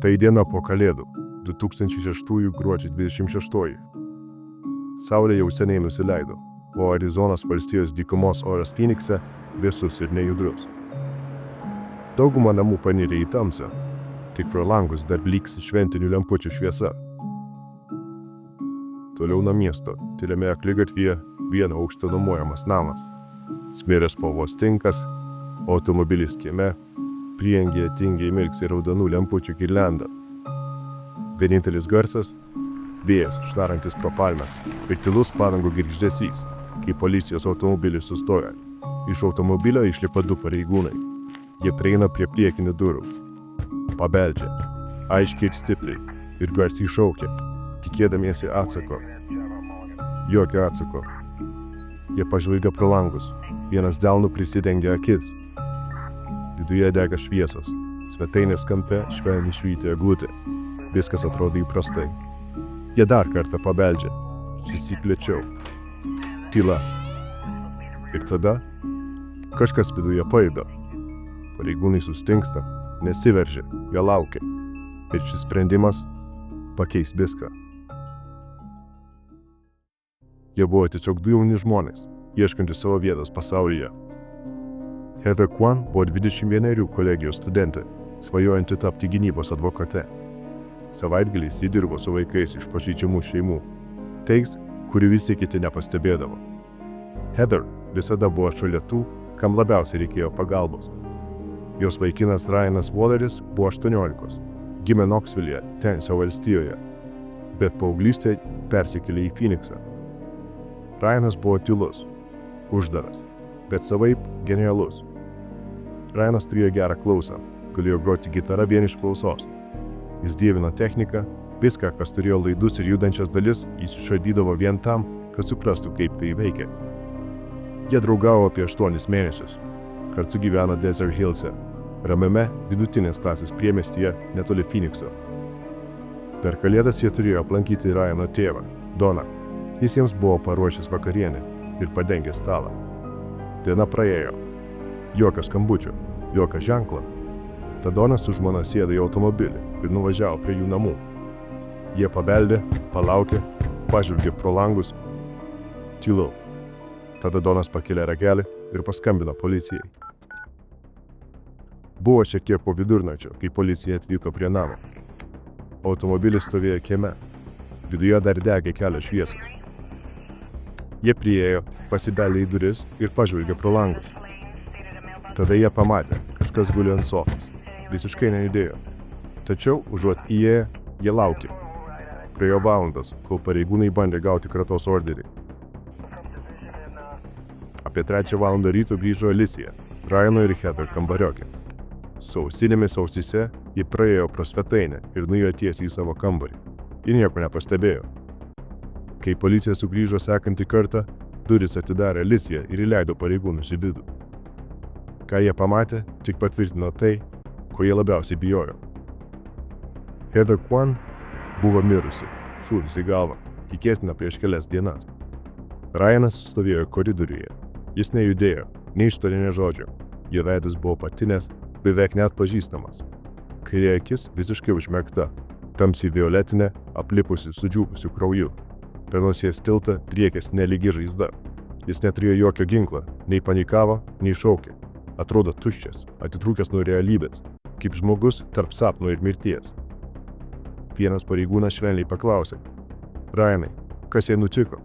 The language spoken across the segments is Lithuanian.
Tai diena po Kalėdų, 2006 gruodžio 26. Saulė jau seniai nusileido, o Arizonos valstijos dykumos oras Phoenixe vėsus ir nejudrus. Dauguma namų panirė į tamsą, tik pro langus dar blyksi šventinių lempučių šviesa. Toliau nuo miesto, tyliame akligatvyje, vieno aukšto nuomojamas namas. Smirės spalvos tinkas, automobilis kieme, prieangyje tingiai mirksi raudonų lempučių girlianda. Vienintelis garsas – vėjas šnarantis pro palmes ir tylus padangų girgždesys, kai policijos automobilis sustoja. Iš automobilio išlipa du pareigūnai. Jie prieina prie priekinių durų. Pabeldžia, aiškiai ir stipriai, ir garsiai šaukia, tikėdamiesi atsako. Jokio atsako. Jie pažvelgia pro langus, vienas delnu prisidengia akis. Viduje dega šviesos, svetainės kampe švelniai švyti eglutė. Viskas atrodo įprastai. Jie dar kartą pabeldžia, šįsyk lėčiau. Tyla. Ir tada kažkas viduje pajuda. Pareigūnai sustingsta, nesiveržia, jie laukia. Ir šis sprendimas pakeis viską. Jie buvo tiesiog du jauni žmonės, ieškantys savo vietos pasaulyje. Heather Kwan buvo 21 kolegijos studentė, svajojanti tapti gynybos advokate. Savaitgaliais ji dirbo su vaikais iš pažeidžiamų šeimų, tais, kurių visi kiti nepastebėdavo. Heather visada buvo šalia tų, kam labiausiai reikėjo pagalbos. Jos vaikinas Ryanas Walleris buvo 18, gimė Knoxville'e, Tenesio valstijoje, bet paauglystėje persikėlė į Phoenixą. Ryanas buvo tylus, uždaras, bet savaip genialus. Ryanas turėjo gerą klausą, galėjo groti gitarą vien iš klausos. Jis dievino techniką, viską, kas turėjo laidus ir judančias dalis, jis išardydavo vien tam, kad suprastų, kaip tai veikia. Jie draugavo apie 8 mėnesius. Kartu gyveno Desert Hillse, ramiame vidutinės klasės priemestyje netoli Phoenixo. Per Kalėdas jie turėjo aplankyti Ryano tėvą, Doną. Jis jiems buvo paruošęs vakarienę ir padengęs stalą. Diena praėjo. Jokio skambučio, jokio ženklo. Tada Donas su žmona sėdo į automobilį ir nuvažiavo prie jų namų. Jie pabeldė, palaukė, pažvelgė pro langus. Tylu. Tada Donas pakėlė ragelį ir paskambino policijai. Buvo šiek tiek po vidurnakčio, kai policija atvyko prie namo. Automobilis stovėjo kieme. Viduje dar degė kelios šviesos. Jie priėjo, pasibeldė į duris ir pažvelgė pro langus. Tada jie pamatė, kažkas guli ant sofos. Visiškai nejudėjo. Tačiau, užuot įėję, jie laukė. Praėjo valandos, kol pareigūnai bandė gauti kratos orderį. Apie 3 valandą ryto grįžo Alicija, Ryano ir Heather kambariokė. Su ausinėmis ausyse ji praėjo pro svetainę ir nuėjo tiesiai į savo kambarį. Ji nieko nepastebėjo. Kai policija sugrįžo sekantį kartą, duris atidarė Alicija ir įleido pareigūnus į vidų. Ką jie pamatė, tik patvirtino tai, ko jie labiausiai bijojo. Heather Kwan buvo mirusi, šūvis į galvą, tikėtina prieš kelias dienas. Ryanas stovėjo koridoriuje. Jis nejudėjo, neištarė nė žodžio. Jo veidas buvo patinęs, beveik neatpažįstamas. Kairė akis visiškai užmerkta, tamsiai violetinė, aplipusi sudžiūpusiu krauju. Per nosies tiltą driekėsi nelygi žaizda. Jis neturėjo jokio ginklo, nei panikavo, nei šaukė. Atrodo tuščias, atitrūkęs nuo realybės, kaip žmogus tarp sapno ir mirties. Vienas pareigūnas švelniai paklausė: Ryanai, kas jai nutiko?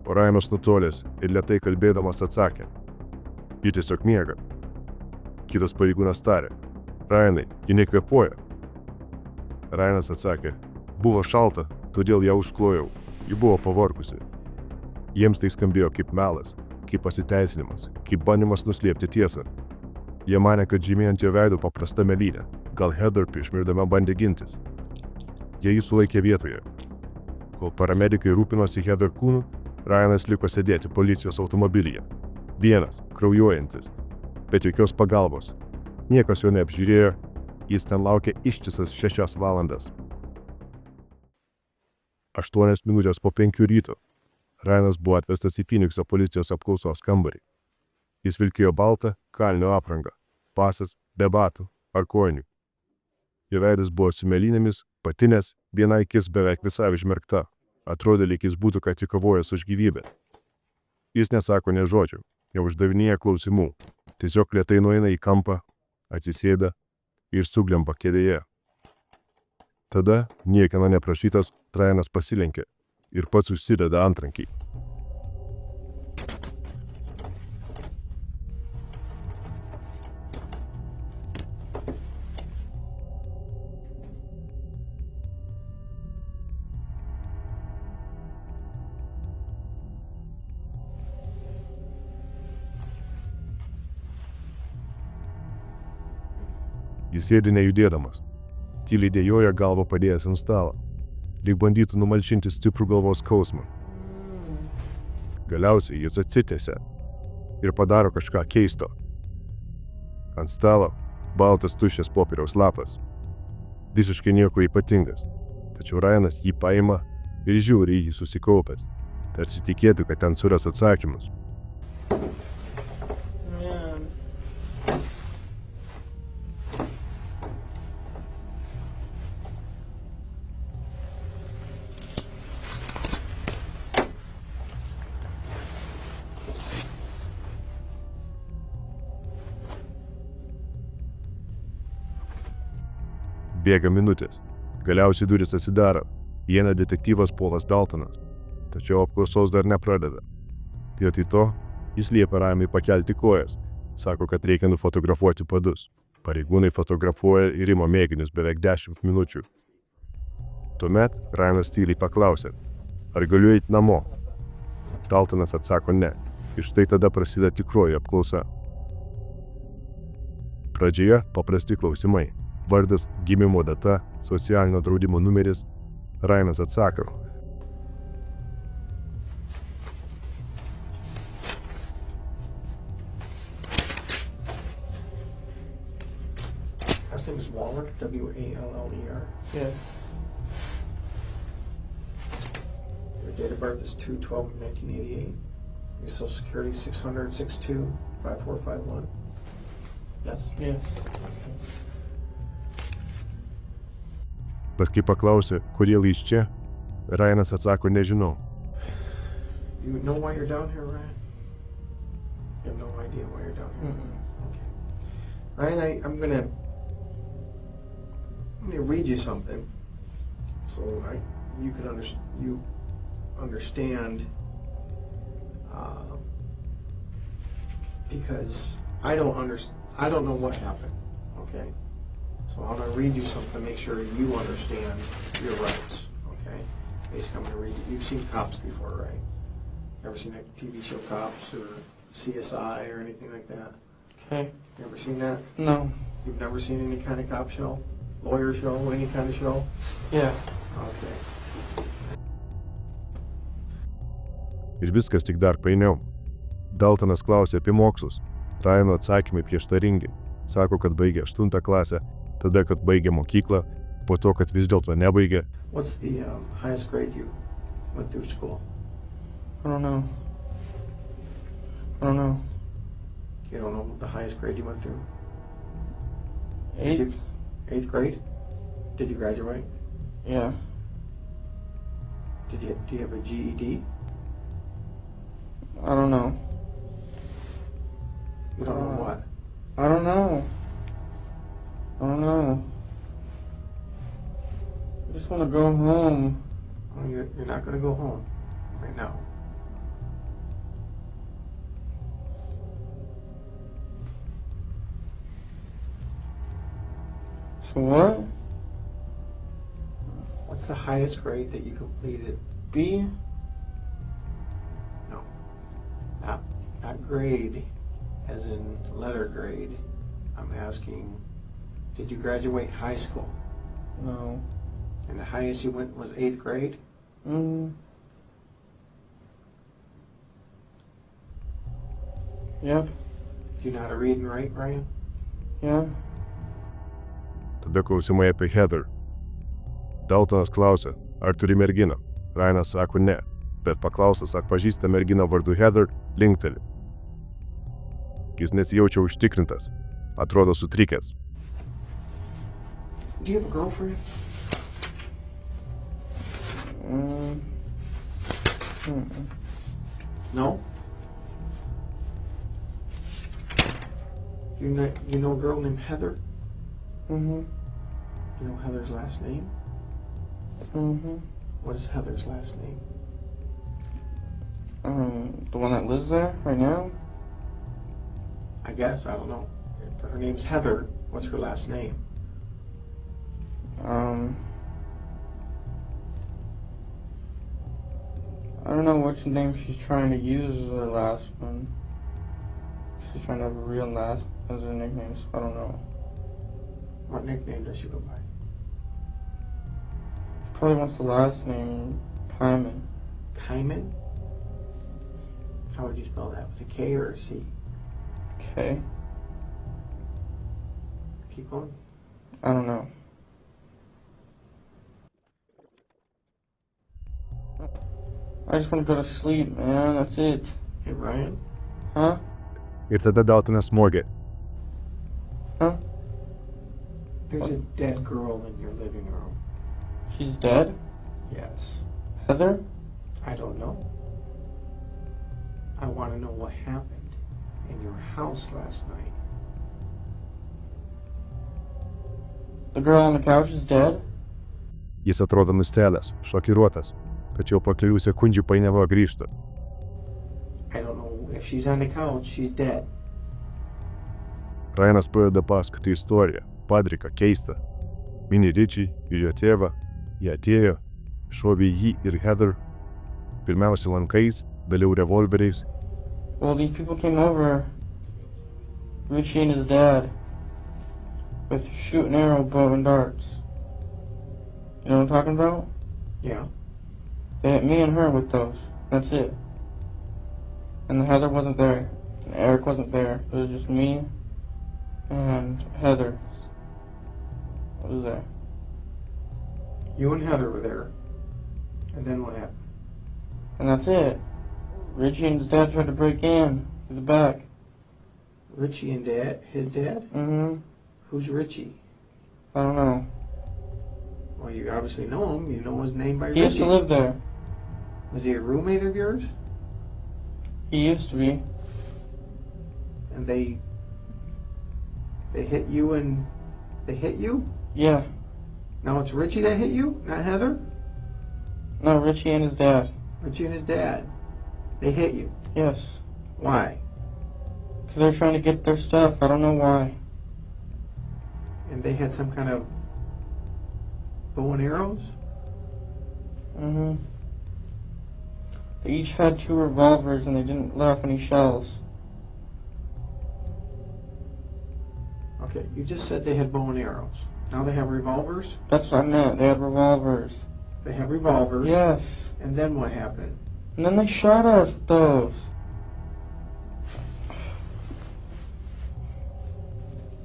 O Ryanas nutolęs ir lėtai kalbėdamas atsakė: ji tiesiog miega. Kitas pareigūnas tarė: Ryanai, ji nekvėpuoja. Ryanas atsakė: buvo šalta, todėl ją užklojau, ji buvo pavargusi. Jiems tai skambėjo kaip melas, kaip pasiteisinimas, kaip bandymas nuslėpti tiesą. Jie manė, kad žymė ant jo veido paprasta mėlynė, gal Heather prieš mirdama bandė gintis. Jie jį sulaikė vietoje. Kol paramedikai rūpinosi Heather kūnu, Ryanas liko sėdėti policijos automobilyje. Vienas, kraujuojantis, bet jokios pagalbos. Niekas jo neapžiūrėjo, jis ten laukė ištisas 6 valandas. 8 minutės po 5 ryto Ryanas buvo atvestas į Phoenixo policijos apklausos kambarį. Jis vilkėjo baltą kalinio aprangą, pasas be batų ar kojinių. Jo veidas buvo su mėlynėmis, patinės, viena akis beveik visai užmerkta. Atrodė, lyg jis būtų ką tik kovojęs už gyvybę. Jis nesako nė žodžių, neuždavinėja klausimų. Tiesiog lėtai nueina į kampą, atsisėda ir suglemba kėdėje. Tada, niekieno neprašytas, Ryanas pasilenkė ir pats užsideda antrankiai. Jis sėdi nejudėdamas, tyliai dėjoja galvą padėjęs ant stalo, lyg bandytų numalšinti stiprų galvos skausmą. Galiausiai jis atsitiesia ir padaro kažką keisto. Ant stalo baltas tuščias popieriaus lapas. Visiškai nieko ypatingas, tačiau Ryanas jį paima ir žiūri į jį susikaupęs, tarsi tikėtų, kad ten suras atsakymus. Bėga minutės. Galiausiai durys atsidaro. Įeina detektyvas Paulas Daltonas. Tačiau apklausos dar nepradeda. Vietoj to, jis liepia Ryanui pakelti kojas. Sako, kad reikia nufotografuoti padus. Pareigūnai fotografuoja ir ima mėginius beveik 10 minučių. Tuomet Ryanas tyliai paklausė, ar galiu eiti namo? Daltonas atsako ne. Ir štai tada prasideda tikroji apklausa. Pradžioje paprasti klausimai. Vardas, gimimo data, socialinio draudimo numeris. Ryanas atsako. Last name is Waller, W-A-L-L-E-R. Yes. Your date of birth is 2/12/1988. Your social security is 600-62-5451. Yes? Yes. Bet kai paklausė, kodėl jis čia, Ryanas atsako, nežinau. You know why you're down here, Ryan? You have no idea why you're down here? Okay. Ryan, I'm gonna read you something so you can understand because I don't know what happened, okay? So I'm going to read you something to make sure you understand your rights, okay? Basically, I'm going to read you. You've seen Cops before, right? Ever seen a TV show Cops or CSI or anything like that? Okay. You ever seen that? No. You've never seen any kind of cop show? Lawyer show? Any kind of show? Yeah. Okay. Ir viskas tik dar painiau. Daltonas klausė apie mokslus. Ryano atsakymai prieštaringi. Sako, kad baigė 8 klasę, tada, kad baigė mokyklą, po to, kad vis dėlto nebaigė. What's the highest grade you went through school? I don't know. You don't know the highest grade you went through? 8? 8th grade? Did you graduate? Yeah. Do you have a GED? I don't know. You don't know what? I don't know. I just want to go home. Well, you're not going to go home right now. So what? What's the highest grade that you completed? B? No. Not grade as in letter grade. I'm asking, did you graduate high school? No. And the highest you went was 8th grade? Yep. Do you know how to read and write, Ryan? Yeah. Tada klausimai apie Heather. Daltonas klausė, ar turi merginą. Ryanas sako ne, bet paklausęs, ar pažįsta merginą vardu Heather, linkteli. Jis nesijaučia užtikrintas, atrodo sutrikęs. Do you have a girlfriend? Mm. No? You know a girl named Heather? Mm-hmm. You know Heather's last name? Mm-hmm. What is Heather's last name? The one that lives there right now? I guess, I don't know. If her name's Heather, what's her last name? I don't know which name she's trying to use as her last one. She's trying to have a real last as her nickname, so I don't know. What nickname does she go by? She probably wants the last name, Kyman. Kyman? How would you spell that? With a K or a C? Okay. Keep going. I don't know. I just want to go to sleep, man. That's it. Hey, Ryan? Huh? Ir tada Daltonas smogė. Huh? There's a dead girl in your living room. She's dead? Yes. Heather? I don't know. I want to know what happened in your house last night. The girl on the couch is dead? Jis atrodo nustebęs, šokiruotas, tačiau po kelių sekundžių painiavo grįžta. I don't know. If she's on the couch, she's dead. Ryanas pradeda pasakoti istoriją, padriką, keistą. Mini Richie ir jo tėvą, jie atėjo, šovė jį ir Heather, pirmiausia lankais, vėliau revolveriais. Well, these people came over, Richie and his dad, with shoot and arrow, bow and darts. You know what I'm talking about? Yeah. They hit me and her with those. That's it. And the Heather wasn't there. And Eric wasn't there. It was just me and Heather. Was there. You and Heather were there. And then what happened? And that's it. Richie and his dad tried to break in through the back. Richie and Dad? His dad? Mm-hmm. Who's Richie? I don't know. Well, you obviously know him. You know his name by He Richie. used to live there. Was he a roommate of yours? He used to be. And they hit you and they hit you? Yeah. Now it's Richie that hit you, not Heather? No, Richie and his dad. Richie and his dad. They hit you. Yes. Why? Because they're trying to get their stuff. I don't know why. And they had some kind of bow and arrows? Mm-hmm. They each had 2 revolvers and they didn't let off any shells. Okay, you just said they had bow and arrows. Now they have revolvers? That's what I meant. They had revolvers. They have revolvers. Yes. And then what happened? And then they shot us with those.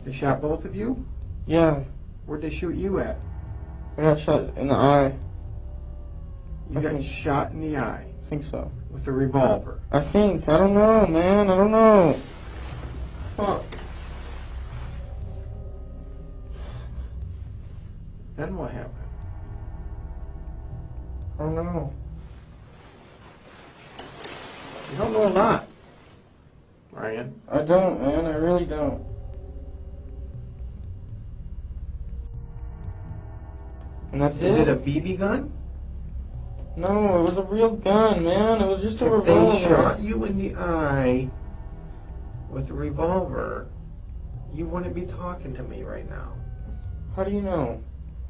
They shot both of you? Yeah. Where'd they shoot you at? I got shot in the eye. You got shot in the eye I think so. with a revolver. I think. I don't know, man. I don't know. Fuck. Then what happened? I don't know. You don't know a lot, Ryan. I don't, man. I really don't. And that's Is it it. a BB gun? No, it was a real gun, man. It was just a If revolver. they shot you in the eye with a revolver, you wouldn't be talking to me right now. How do you know?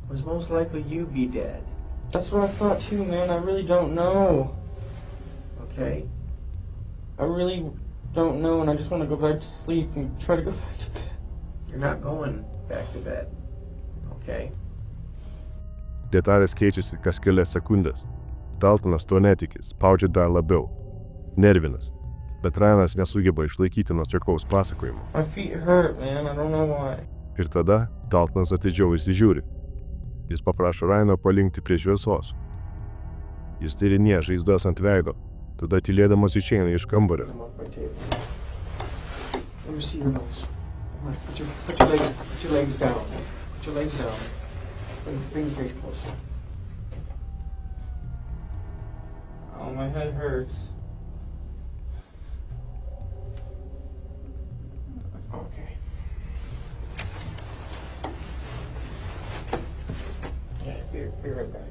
It was most likely you be dead. That's what I thought too, man. I really don't know. Okay? I really don't know, and I just want to go back to sleep and try to go back to bed. You're not going back to bed. Okay? Detalės keičiasi kas kelias sekundės. Daltonas to netiki, spaudžia dar labiau. Nervinas. Bet Ryanas nesugeba išlaikyti nuoseklaus pasakojimo. My feet hurt, man. I don't know why. Ir tada Daltonas atidžiau įsižiūri. Jis paprašo Ryano palinkti prie šviesos. Jis tyrinėja žaizdas ant veido, tada tylėdamas išeina iš kambario. Come off my table. Let me see your nose. Come on, put your legs down. Put your legs down. Bring your face closer. Oh, my head hurts. Okay. Yeah, be right back.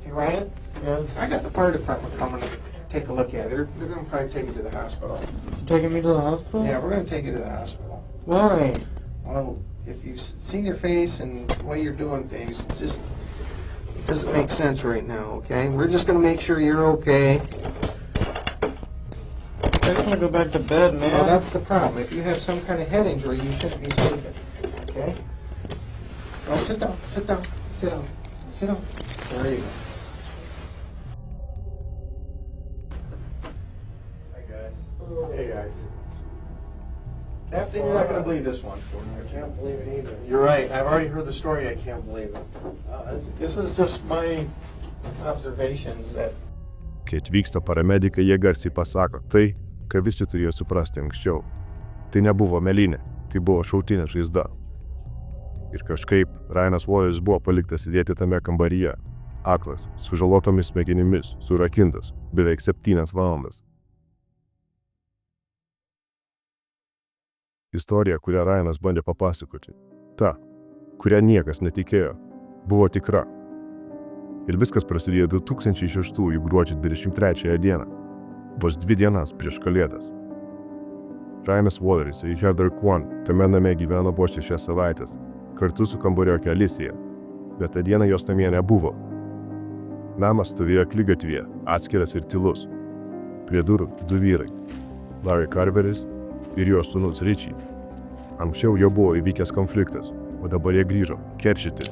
Hey, Ryan, Yes. I got the fire department coming to take a look at it. They're going to probably take you to the hospital. You taking me to the hospital? Yeah, we're going to take you to the hospital. Why? Well, if you've seen your face and the way you're doing things, it just doesn't make sense right now, okay? We're just going to make sure you're okay. I just want to go back to bed, man. Well, that's the problem. If you have some kind of head injury, you shouldn't be sleeping, okay? Well, sit down, sit down, sit down, sit down. There you go. Hey, guys. Captain, you're not going to believe this one. I can't believe it either. You're right. I've already heard the story. I can't believe it. This is just my observations that Kai atvyksta paramedikai, jie garsiai pasako tai, ką visi turėjo suprasti anksčiau. Tai nebuvo mėlynė, tai buvo šautinė žaizda. Ir kažkaip Ryanas Wallace buvo paliktas sėdėti tame kambaryje, aklas, sužalotomis smegenimis, surakintas, beveik 7 valandas. Istorija, kurią Ryanas bandė papasakoti, ta, kurią niekas netikėjo, buvo tikra. Ir viskas prasidėjo 2006 gruodžio 23 dieną, vos 2 dienas prieš Kalėdas. Ryanas Wallace ir Heather Kwon tame name gyveno po 6 savaitės, kartu su kambariokė Alicija, bet tą dieną jos namie nebuvo. Namas stovėjo akligatvyje, atskiras ir tylus. Prie durų 2 vyrai, Larry Carveris ir jo sūnus Richie. Anksčiau jau buvo įvykęs konfliktas, o dabar jie grįžo, keršyti.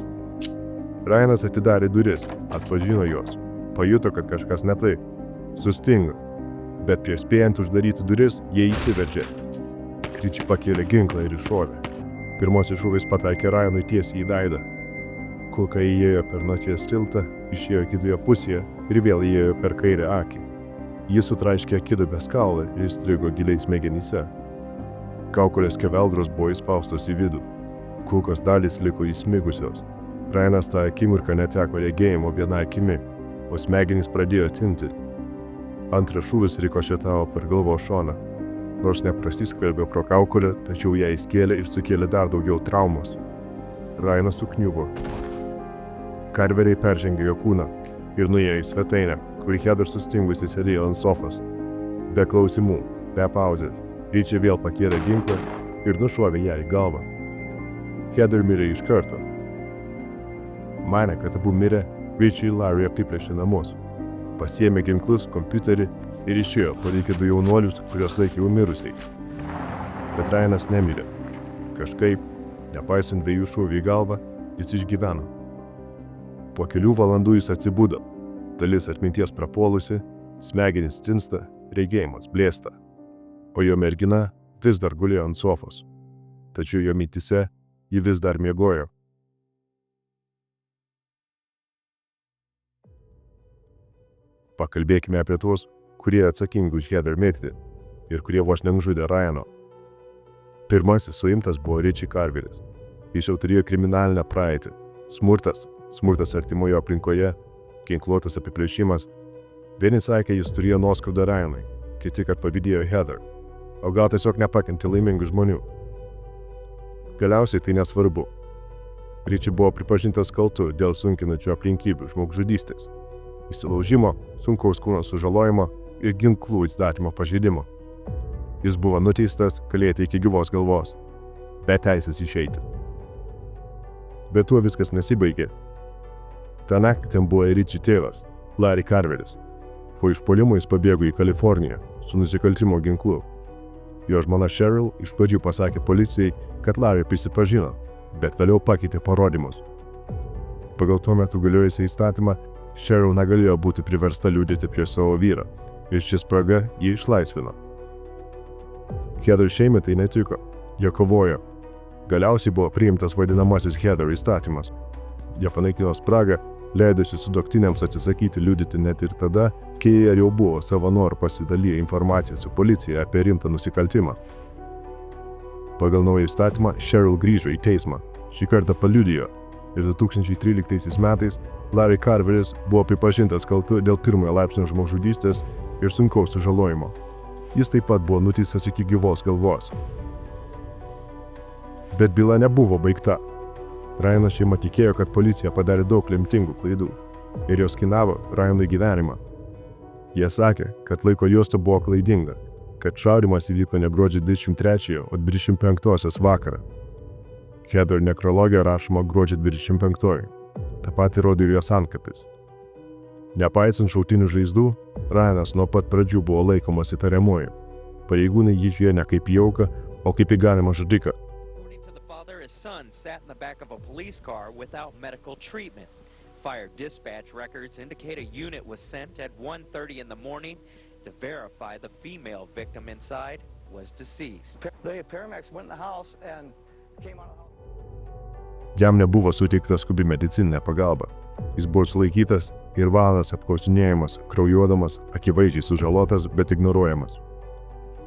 Ryanas atidarė duris, atpažino juos, pajuto, kad kažkas ne taip, sustingo, bet prieš spėjant uždaryti duris, jie įsiveržė. Richie pakėlė ginklą ir iššovė. Pirmasis šūvis pataikė Ryanui tiesiai į veidą. Kulka įėjo per nosies tiltą, išėjo kitoje pusėje ir vėl įėjo per kairę akį. Jis sutraiškė akidubės kaulą ir įstrigo giliai smegenyse. Kaukolės keveldros buvo įspaustos į vidų. Kulkos dalys liko įsmigusios. Ryanas tą akimirką neteko regėjimo viena akimi, o smegenys pradėjo tinti. Antras šūvis rikošetavo per galvos šoną. Nors neprasiskverbė pro kaukolę, tačiau ją įskėlė ir sukėlė dar daugiau traumos. Ryanas sukniubo. Carveriai peržengė jo kūną ir nuėjo į svetainę, kur Heather sustingusi sėdėjo ant sofos. Be klausimų, be pauzės, Richie vėl pakėlė ginklą ir nušovė ją į galvą. Heather mirė iš karto. Manė, kad abu mirė, Richie ir Larry apiplėšė namus. Pasiėmė ginklus, kompiuterį ir išėjo, palikė 2 jaunuolius, kurios laikė mirusiais. Bet Ryanas nemirė. Kažkaip, nepaisant 2 šūvių į galvą, jis išgyveno. Po kelių valandų jis atsibudo. Dalis atminties prapuolusi, smegenys cinsta, regėjimas blėsta. O jo mergina vis dar gulėjo ant sofos. Tačiau jo mintyse ji vis dar miegojo. Pakalbėkime apie tuos, kurie atsakingi už Heather mirtį ir kurie vos nenužudė Ryano. Pirmasis suimtas buvo Richie Carveris. Jis jau turėjo kriminalinę praeitį. Smurtas artimoje aplinkoje, ginkluotas apiplėšimas. Vieni sakė, jis turėjo nuoskaudą Ryanui, kiti, kad pavydėjo Heather, o gal tiesiog nepakentė laimingų žmonių. Galiausiai tai nesvarbu. Richie buvo pripažintas kaltu dėl sunkinančių aplinkybių žmogžudystės, įsilaužimo, sunkaus kūno sužalojimo ir ginklų įstatymo pažeidimo. Jis buvo nuteistas kalėti iki gyvos galvos, be teisės išeiti. Bet tuo viskas nesibaigė. Ta naktį ten buvo ir Richie tėvas, Larry Carveris. Po išpuolimo jis pabėgo į Kaliforniją su nusikaltimo ginklu. Jo žmona Cheryl iš pradžių pasakė policijai, kad Larry prisipažino, bet vėliau pakeitė parodymus. Pagal tuo metu galiojusią įstatymą, Cheryl negalėjo būti priversta liudyti prieš savo vyrą ir ši spraga jį išlaisvino. Heather šeimai tai netiko, jie kovojo. Galiausiai buvo priimtas vadinamasis Heather įstatymas. Jie panaikino spragą leidusi sutuoktiniams atsisakyti liudyti net ir tada, kai jie jau buvo savo norų pasidalyję informaciją su policija apie rimtą nusikaltimą. Pagal naują įstatymą Cheryl grįžo į teismą, šį kartą paliudijo ir 2013 metais Larry Carveris buvo pripažintas kaltu dėl pirmojo laipsnio žmogžudystės ir sunkaus sužalojimo. Jis taip pat buvo nuteistas iki gyvos galvos. Bet byla nebuvo baigta. Ryano šeima tikėjo, kad policija padarė daug lemtingų klaidų ir jos kainavo Ryanui gyvenimą. Jie sakė, kad laiko juosta buvo klaidinga, kad šaudymas įvyko ne gruodžio 23, o 25 vakarą. Heather nekrologija rašoma gruodžio 25. Ta pati rodo ir jos antkapis. Nepaisant šautinių žaizdų, Ryanas nuo pat pradžių buvo laikomas įtariamuoju. Pareigūnai jį žiūrėjo ne kaip į auką, o kaip į galimą žudiką. His son sat in the back of a police car without medical treatment. Fire dispatch records indicate a unit was sent at 1:30 in the morning to verify the female victim inside was deceased. The paramedics went in the house and came out of the house. Jam nebuvo suteikta skubi medicininė pagalba. Jis buvo sulaikytas ir valandas apklausinėjamas, kraujuodamas, akivaizdžiai sužalotas, bet ignoruojamas.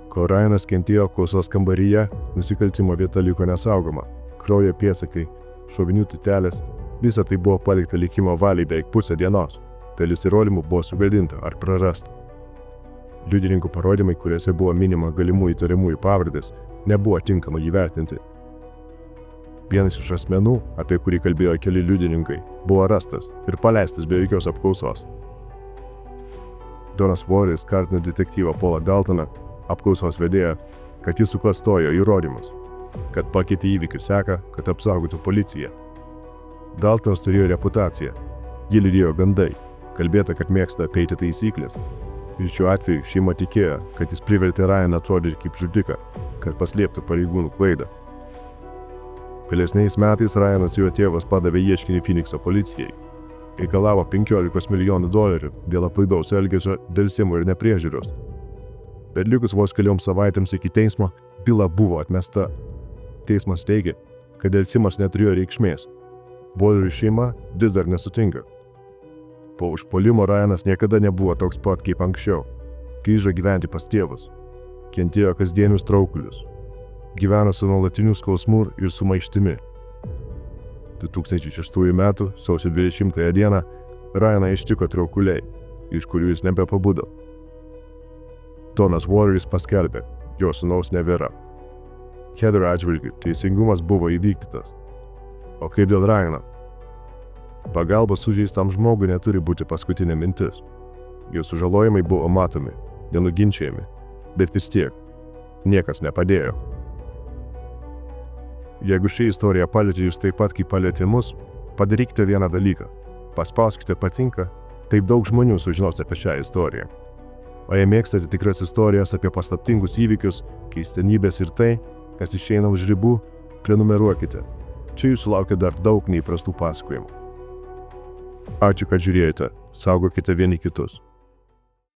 Kol Ryanas kentėjo apklausos kambaryje, nusikaltimo vieta liko nesaugoma. Kraujo pėdsakai, šovinių tutelės, visa tai buvo palikta likimo valiai beveik pusę dienos. Dalis įrodymų buvo sugadinta ar prarasta. Liudininkų parodymai, kuriuose buvo minima galimų įtariamųjų pavardės, nebuvo tinkamai įvertinti. Vienas iš asmenų, apie kurį kalbėjo keli liudininkai, buvo rastas ir paleistas be jokios apklausos. Donas Voris kaltino detektyvą Paulą Daltoną, apklausos vedėją, kad jis suklastojo įrodymus, kad pakeitė įvykių seką, kad apsaugotų policiją. Daltonas turėjo reputaciją. Jį lydėjo gandai, kalbėta, kad mėgsta apeiti taisyklės. Ir šiuo atveju šeima tikėjo, kad jis privertė Ryaną atrodyti kaip žudiką, kad paslėptų pareigūnų klaidą. Vėlesniais metais Ryanas ir jo tėvas padavė ieškinį Phoenixo policijai. Reikalavo $15 milijonų dėl aplaidaus elgesio, delsimo ir nepriežiūros. Bet likus vos kelioms savaitėms iki teismo, byla buvo atmesta. Teismas teigė, kad delsimas neturėjo reikšmės. Boilerio šeima vis dar nesutinka. Po užpuolimo Ryanas niekada nebuvo toks pat kaip anksčiau. Grįžo gyventi pas tėvus. Kentėjo kasdienius traukulius. Gyveno su nuolatiniu skausmu ir sumaištimi. 2006 metų sausio 20 dieną Ryaną ištiko traukuliai, iš kurių jis nebepabudo. Donas Voris paskelbė, jo sūnaus nebėra. Heather atžvilgiu teisingumas buvo įvykdytas. O kaip dėl Ryano? Pagalba sužeistam žmogui neturi būti paskutinė mintis. Jo sužalojimai buvo matomi, nenuginčiami, bet vis tiek niekas nepadėjo. Jeigu ši istorija palietė jūs taip pat kaip palietė mus, padarykite vieną dalyką. Paspauskite patinka, taip daug žmonių sužinos apie šią istoriją. O jei mėgstate tikras istorijas apie paslaptingus įvykius, keistenybės ir tai, kas išeina už ribų, prenumeruokite. Čia jūsų laukia dar daug neįprastų pasakojimų. Ačiū, kad žiūrėjote. Saugokite vieni kitus.